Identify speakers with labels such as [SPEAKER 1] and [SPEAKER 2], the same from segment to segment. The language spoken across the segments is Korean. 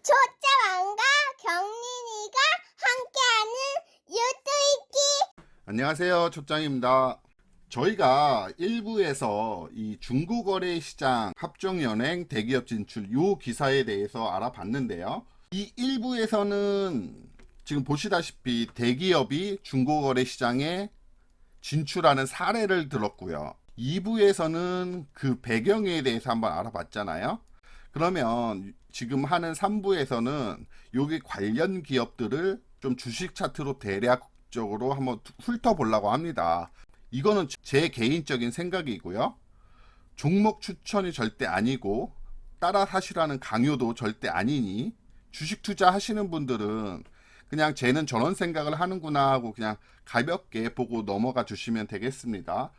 [SPEAKER 1] 초짜왕과 경린이가 함께하는 유tuiki.
[SPEAKER 2] 안녕하세요, 초짱입니다. 저희가 1부에서 이 중고거래 시장 합종연행 대기업 진출 요 기사에 대해서 알아봤는데요. 이 1부에서는 지금 보시다시피 대기업이 중고거래 시장에 진출하는 사례를 들었고요. 2부에서는 그 배경에 대해서 한번 알아봤잖아요. 그러면 지금 하는 3부에서는 여기 관련 기업들을 좀 주식 차트로 대략적으로 한번 훑어보려고 합니다. 이거는 제 개인적인 생각이고요. 종목 추천이 절대 아니고 따라 사시라는 강요도 절대 아니니 주식 투자 하시는 분들은 그냥 쟤는 저런 생각을 하는구나 하고 그냥 가볍게 보고 넘어가 주시면 되겠습니다.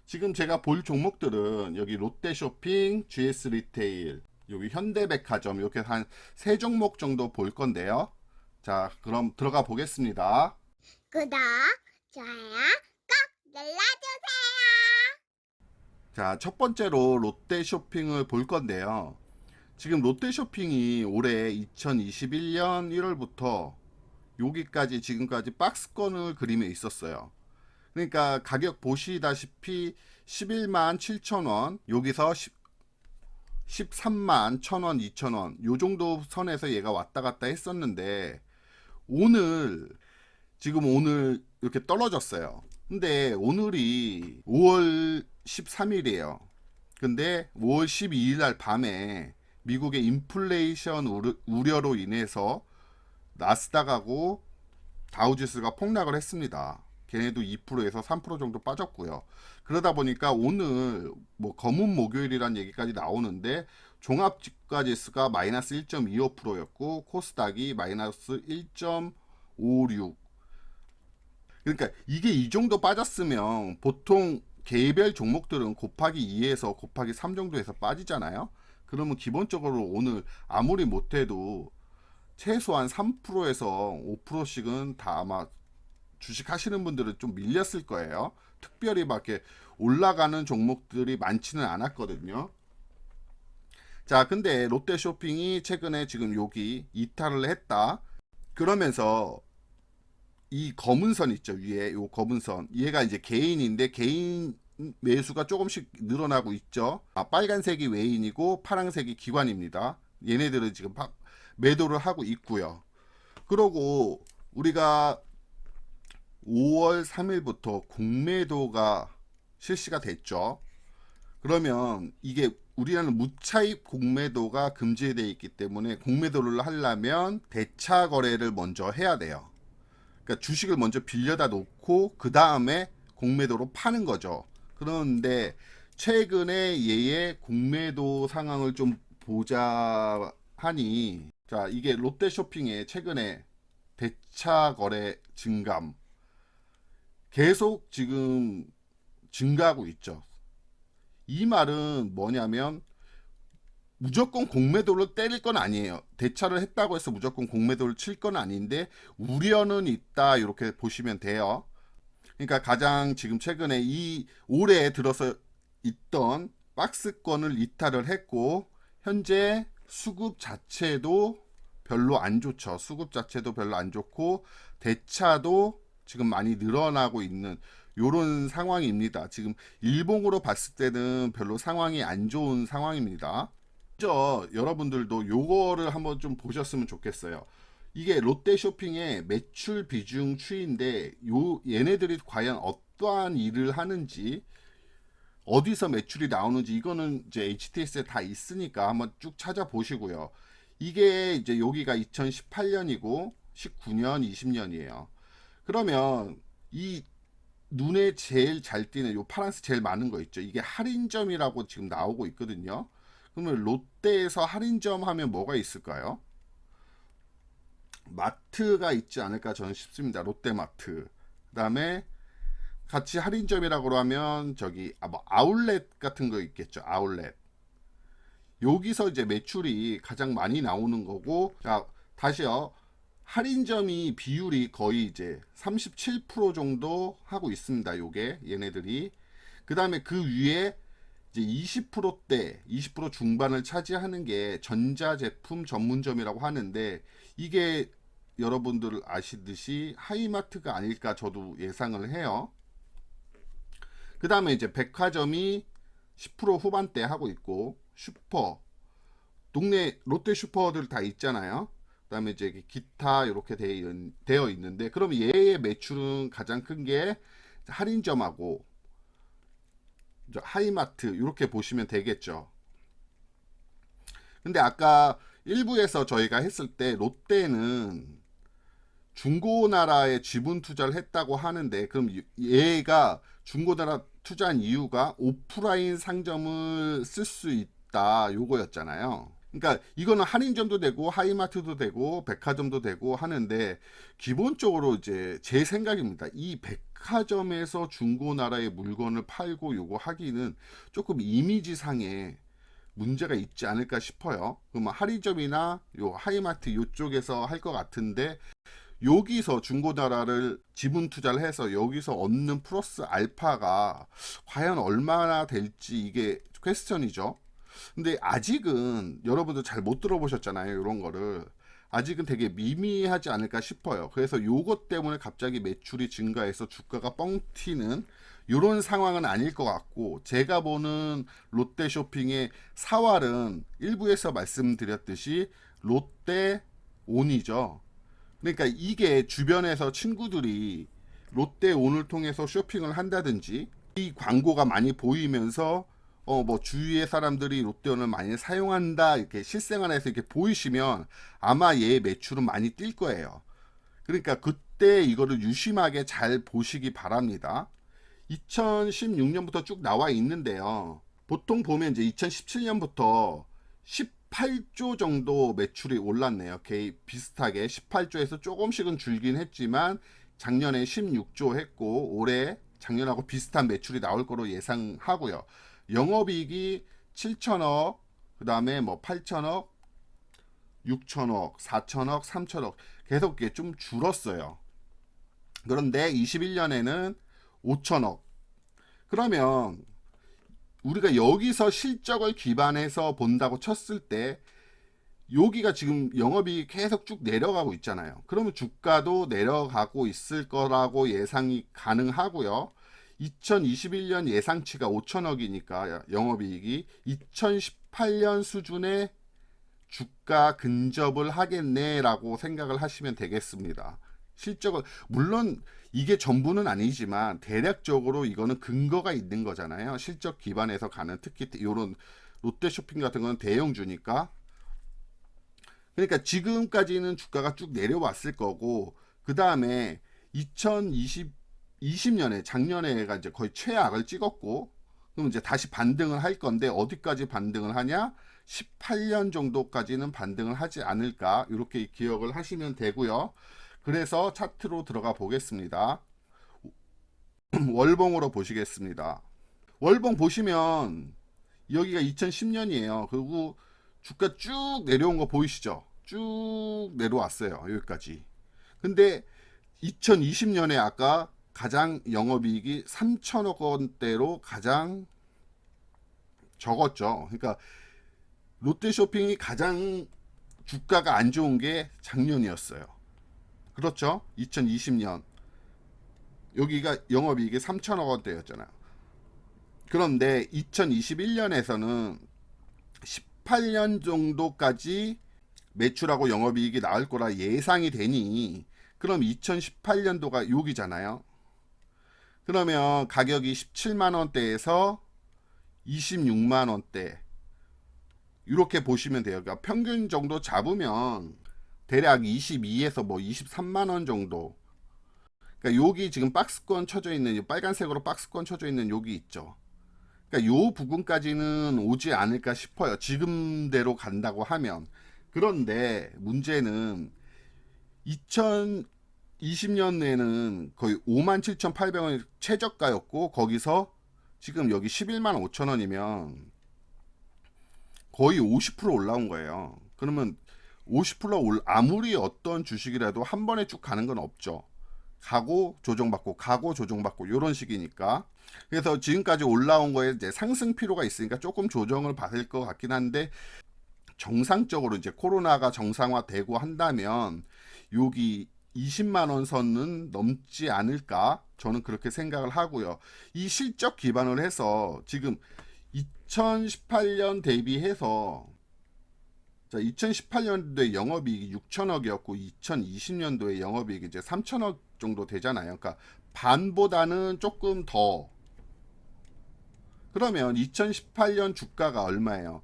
[SPEAKER 2] 지금 제가 볼 종목들은 여기 롯데쇼핑, GS 리테일, 여기 현대백화점 이렇게 한 세 종목 정도 볼 건데요. 자, 그럼 들어가 보겠습니다.
[SPEAKER 1] 구독, 좋아요 꼭 눌러주세요.
[SPEAKER 2] 자, 첫 번째로 롯데쇼핑을 볼 건데요. 지금 롯데쇼핑이 올해 2021년 1월부터 여기까지 지금까지 박스권을 그림에 있었어요. 그러니까 가격 보시다시피 11만 7천 원, 여기서 13만 1,000원, 2,000원 요 정도 선에서 얘가 왔다 갔다 했었는데 지금 오늘 이렇게 떨어졌어요. 근데 오늘이 5월 13일이에요. 근데 5월 12일 날 밤에 미국의 인플레이션 우려로 인해서 나스닥하고 다우지수가 폭락을 했습니다. 걔네도 2%에서 3% 정도 빠졌고요. 그러다 보니까 오늘 뭐 검은 목요일이란 얘기까지 나오는데 종합주가지수가 마이너스 1.25%였고 코스닥이 마이너스 1.56. 그러니까 이게 이 정도 빠졌으면 보통 개별 종목들은 곱하기 2에서 곱하기 3 정도에서 빠지잖아요. 그러면 기본적으로 오늘 아무리 못해도 최소한 3%에서 5%씩은 다 아마 주식 하시는 분들은 좀 밀렸을 거예요. 특별히 막 이렇게 올라가는 종목들이 많지는 않았거든요. 자, 근데 롯데쇼핑이 최근에 지금 여기 이탈을 했다. 그러면서 이 검은 선 있죠, 위에 요 검은 선, 얘가 이제 개인인데 개인 매수가 조금씩 늘어나고 있죠. 빨간색이 외인이고 파란색이 기관입니다. 얘네들은 지금 매도를 하고 있고요. 그러고 우리가 5월 3일부터 공매도가 실시가 됐죠. 그러면 이게 우리나라는 무차입 공매도가 금지되어 있기 때문에 공매도를 하려면 대차 거래를 먼저 해야 돼요. 그러니까 주식을 먼저 빌려다 놓고 그 다음에 공매도로 파는 거죠. 그런데 최근에 얘의 공매도 상황을 좀 보자 하니, 자, 이게 롯데쇼핑의 최근에 대차 거래 증감 계속 지금 증가하고 있죠. 이 말은 뭐냐면 무조건 공매도를 때릴 건 아니에요. 대차를 했다고 해서 무조건 공매도를 칠 건 아닌데 우려는 있다, 이렇게 보시면 돼요. 그러니까 가장 지금 최근에 이 올해 들어서 있던 박스권을 이탈을 했고 현재 수급 자체도 별로 안 좋죠. 수급 자체도 별로 안 좋고 대차도 지금 많이 늘어나고 있는 요런 상황입니다. 지금 일봉으로 봤을 때는 별로 상황이 안 좋은 상황입니다. 먼저 여러분들도 요거를 한번 좀 보셨으면 좋겠어요. 이게 롯데쇼핑의 매출 비중 추이인데 얘네들이 과연 어떠한 일을 하는지, 어디서 매출이 나오는지 이거는 이제 HTS에 다 있으니까 한번 쭉 찾아보시고요. 이게 이제 여기가 2018년이고 19년, 20년이에요. 그러면 이 눈에 제일 잘 띄는 요 파란색 제일 많은 거 있죠. 이게 할인점이라고 지금 나오고 있거든요. 그러면 롯데에서 할인점 하면 뭐가 있을까요? 마트가 있지 않을까 저는 싶습니다. 롯데마트. 그다음에 같이 할인점이라고 하면 저기 뭐 아울렛 같은 거 있겠죠. 아울렛. 여기서 이제 매출이 가장 많이 나오는 거고, 자, 다시요. 할인점이 비율이 거의 이제 37% 정도 하고 있습니다. 요게 얘네들이. 그다음에 그 위에 이제 20%대, 20% 중반을 차지하는 게 전자제품 전문점이라고 하는데, 이게 여러분들 아시듯이 하이마트가 아닐까 저도 예상을 해요. 그 다음에 이제 백화점이 10% 후반대 하고 있고, 슈퍼, 동네 롯데 슈퍼들 다 있잖아요. 그 다음에 이제 기타 이렇게 되어 있는데, 그럼 얘의 매출은 가장 큰 게 할인점하고 하이마트 이렇게 보시면 되겠죠. 근데 아까 일부에서 저희가 했을 때 롯데는 중고나라에 지분 투자를 했다고 하는데, 그럼 얘가 중고나라 투자한 이유가 오프라인 상점을 쓸 수 있다 요거였잖아요. 그러니까 이거는 할인점도 되고 하이마트도 되고 백화점도 되고 하는데, 기본적으로 이제 제 생각입니다. 이 백화점에서 중고나라의 물건을 팔고 요거 하기는 조금 이미지상에 문제가 있지 않을까 싶어요. 그러면 할인점이나 요 하이마트 요쪽에서 할 것 같은데, 여기서 중고나라를 지분 투자를 해서 여기서 얻는 플러스 알파가 과연 얼마나 될지 이게 퀘스천이죠. 근데 아직은 여러분들 잘 못 들어보셨잖아요. 이런 거를 아직은 되게 미미하지 않을까 싶어요. 그래서 요것 때문에 갑자기 매출이 증가해서 주가가 뻥 튀는 이런 상황은 아닐 것 같고, 제가 보는 롯데쇼핑의 사활은 일부에서 말씀드렸듯이 롯데 온이죠. 그러니까 이게 주변에서 친구들이 롯데온을 통해서 쇼핑을 한다든지, 이 광고가 많이 보이면서 뭐 주위의 사람들이 롯데온을 많이 사용한다 이렇게 실생활에서 이렇게 보이시면 아마 얘의 매출은 많이 뛸 거예요. 그러니까 그때 이거를 유심하게 잘 보시기 바랍니다. 2016년부터 쭉 나와 있는데요. 보통 보면 이제 2017년부터 18조 정도 매출이 올랐네요. 비슷하게 18조에서 조금씩은 줄긴 했지만 작년에 16조 했고, 올해 작년하고 비슷한 매출이 나올 거로 예상하고요. 영업이익이 7천억, 그 다음에 뭐 8천억, 6천억, 4천억, 3천억 계속 이게 좀 줄었어요. 그런데 21년에는 5천억. 그러면 우리가 여기서 실적을 기반해서 본다고 쳤을 때 여기가 지금 영업이 계속 쭉 내려가고 있잖아요. 그러면 주가도 내려가고 있을 거라고 예상이 가능하고요. 2021년 예상치가 5천억이니까 영업이익이 2018년 수준의 주가 근접을 하겠네라고 생각을 하시면 되겠습니다. 실적을, 물론 이게 전부는 아니지만 대략적으로 이거는 근거가 있는 거잖아요. 실적 기반에서 가는, 특히 이런 롯데쇼핑 같은 거는 대형주니까. 그러니까 지금까지는 주가가 쭉 내려왔을 거고, 그 다음에 2020년에 작년에가 이제 거의 최악을 찍었고, 그럼 이제 다시 반등을 할 건데 어디까지 반등을 하냐? 18년 정도까지는 반등을 하지 않을까, 이렇게 기억을 하시면 되고요. 그래서 차트로 들어가 보겠습니다. 월봉으로 보시겠습니다. 월봉 보시면 여기가 2010년이에요. 그리고 주가 쭉 내려온 거 보이시죠? 쭉 내려왔어요. 여기까지. 근데 2020년에 아까 가장 영업이익이 3천억 원대로 가장 적었죠. 그러니까 롯데쇼핑이 가장 주가가 안 좋은 게 작년이었어요. 그렇죠? 2020년 여기가 영업이익이 3천억 원대였잖아요. 그런데 2021년에서는 18년 정도까지 매출하고 영업이익이 나올 거라 예상이 되니, 그럼 2018년도가 여기잖아요. 그러면 가격이 17만 원대에서 26만 원대 이렇게 보시면 돼요. 그러니까 평균 정도 잡으면 대략 22에서 뭐 23만 원 정도. 그러니까 여기 지금 박스권 쳐져 있는, 빨간색으로 박스권 쳐져 있는 여기 있죠. 그러니까 요 부분까지는 오지 않을까 싶어요. 지금대로 간다고 하면. 그런데 문제는 2020년에는 거의 57,800원이 최저가였고, 거기서 지금 여기 11만 5천 원이면 거의 50% 올라온 거예요. 그러면 50% 아무리 어떤 주식이라도 한 번에 쭉 가는 건 없죠. 가고 조정받고 가고 조정받고 이런 식이니까. 그래서 지금까지 올라온 거에 이제 상승 필요가 있으니까 조금 조정을 받을 것 같긴 한데, 정상적으로 이제 코로나가 정상화되고 한다면 여기 20만 원 선은 넘지 않을까, 저는 그렇게 생각을 하고요. 이 실적 기반을 해서 지금 2018년 대비해서, 자, 2018년도에 영업이익이 6천억이었고 2020년도에 영업이익이 이제 3천억 정도 되잖아요. 그러니까 반보다는 조금 더. 그러면 2018년 주가가 얼마예요?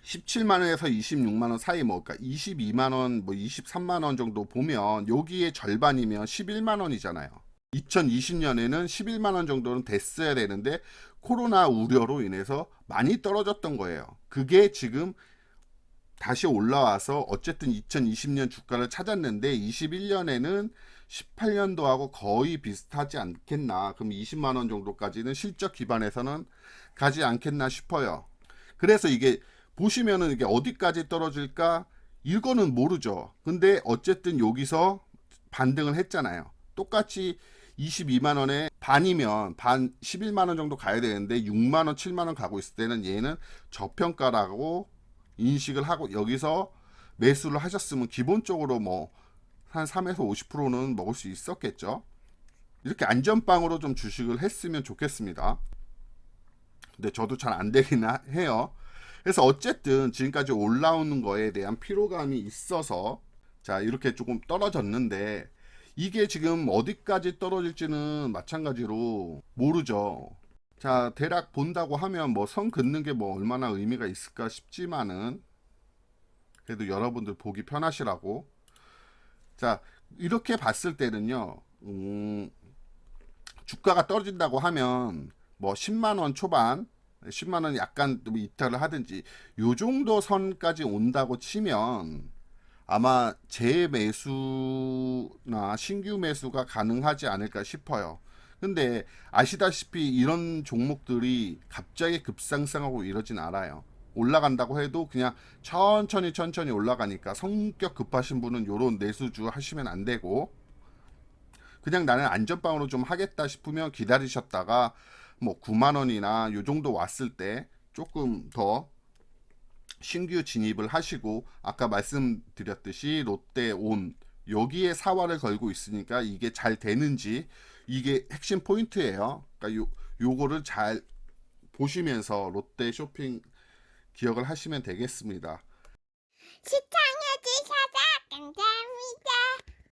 [SPEAKER 2] 17만 원에서 26만 원 사이, 뭐 그러니까 22만 원, 뭐 23만 원 정도 보면 여기에 절반이면 11만 원이잖아요. 2020년에는 11만 원 정도는 됐어야 되는데 코로나 우려로 인해서 많이 떨어졌던 거예요. 그게 지금 다시 올라와서 어쨌든 2020년 주가를 찾았는데 21년에는 18년도하고 거의 비슷하지 않겠나. 그럼 20만 원 정도까지는 실적 기반에서는 가지 않겠나 싶어요. 그래서 이게 보시면은 이게 어디까지 떨어질까? 이거는 모르죠. 근데 어쨌든 여기서 반등을 했잖아요. 똑같이 22만 원에 반이면 반 11만 원 정도 가야 되는데 6만 원, 7만 원 가고 있을 때는 얘는 저평가라고 인식을 하고 여기서 매수를 하셨으면 기본적으로 뭐 한 3에서 50%는 먹을 수 있었겠죠. 이렇게 안전빵으로 좀 주식을 했으면 좋겠습니다. 근데 저도 잘 안 되긴 해요. 그래서 어쨌든 지금까지 올라오는 거에 대한 피로감이 있어서 자, 이렇게 조금 떨어졌는데 이게 지금 어디까지 떨어질지는 마찬가지로 모르죠. 자, 대략 본다고 하면 뭐 선 긋는 게 뭐 얼마나 의미가 있을까 싶지만은 그래도 여러분들 보기 편하시라고. 자, 이렇게 봤을 때는요, 주가가 떨어진다고 하면 뭐 10만 원 초반, 10만 원 약간 좀 이탈을 하든지 요 정도 선까지 온다고 치면 아마 재매수나 신규 매수가 가능하지 않을까 싶어요. 근데 아시다시피 이런 종목들이 갑자기 급상승하고 이러진 않아요. 올라간다고 해도 그냥 천천히 올라가니까 성격 급하신 분은 요런 내수주 하시면 안 되고, 그냥 나는 안전빵으로 좀 하겠다 싶으면 기다리셨다가 뭐 9만 원이나 요 정도 왔을 때 조금 더 신규 진입을 하시고, 아까 말씀드렸듯이 롯데온 여기에 사활을 걸고 있으니까 이게 잘 되는지 이게 핵심 포인트예요. 그러니까 요거를 잘 보시면서 롯데 쇼핑 기억을 하시면 되겠습니다.
[SPEAKER 1] 시청해주셔서 감사합니다.